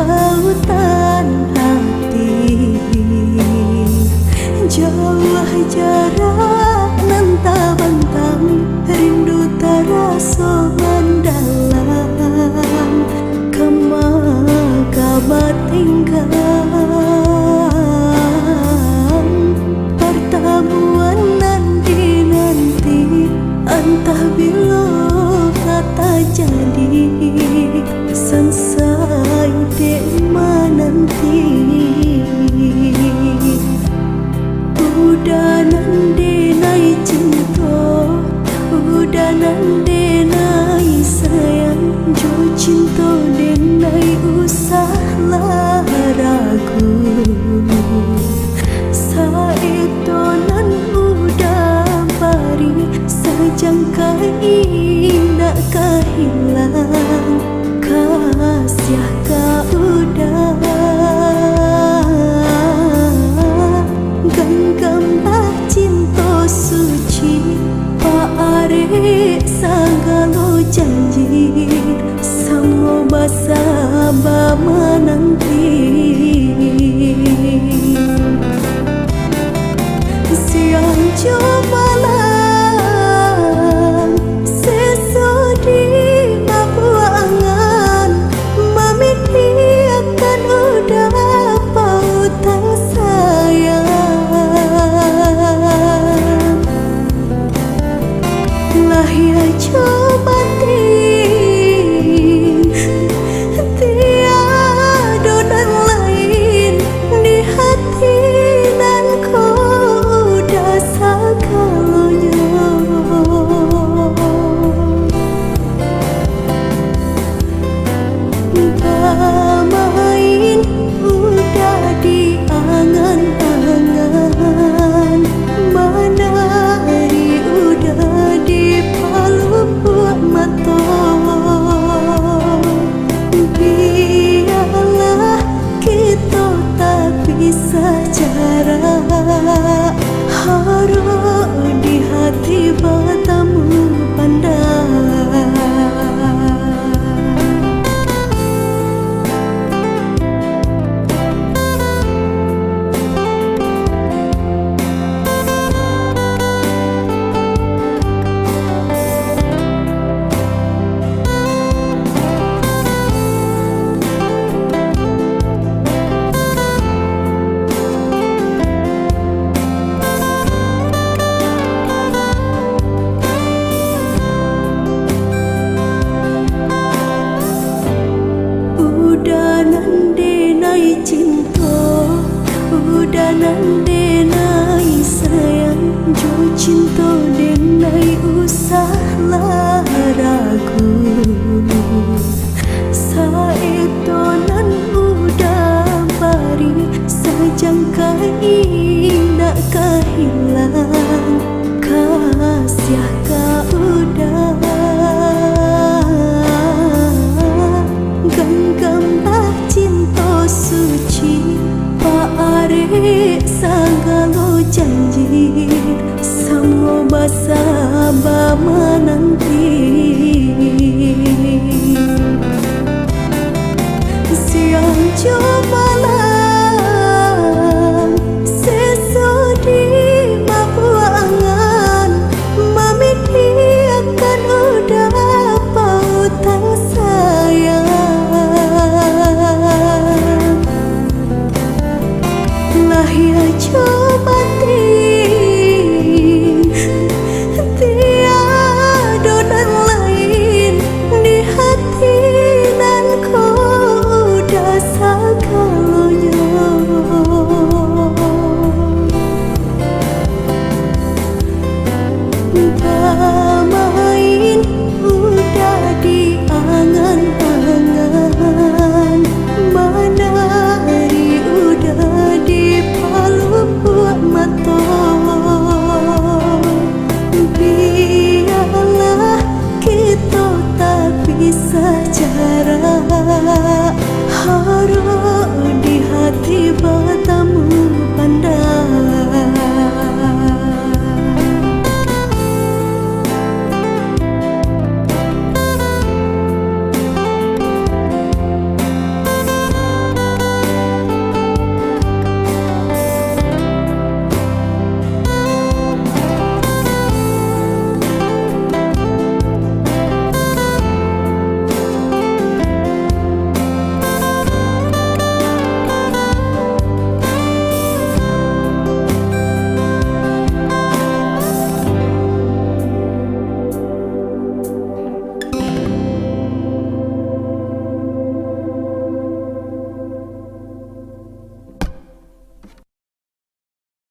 pautan hati. Jauh jarak nan tak bentang, rindu terasa mendalam. Kabar tinggal pertemuan nanti, entah bila kata jadi selesai dek menanti. Udah nande nai cinta, udah nande nai sayang, jo cinta denai usahlah ragu. Saito nan udah pari sejangka indah kehilang, kasih ka udah genggam cinta suci. Pak Are segala janji, semua basah menanti. Siang coba malam sesudi mabuangan, mamiti akan udah pautan sayang. Lahir coba tiada dan lain di hati nan kau udah segalanya. Bermain udah di angan-angan, menari udah di paluk mata. Biarlah kita tak bisa jarak, harus di hati bertemu pandang. Udah nande nai cinta, udah nande nai sayang, jo cinta denai usahlah ragu. Saito nan udah pari sejangka indah kehilang, kasih ka udah genggam cinta suci. Pak Are segala janji, semua basah menanti. Siang coba malam sesudi mabuangan, mamiti akan udah pautan sayang. Lahir coba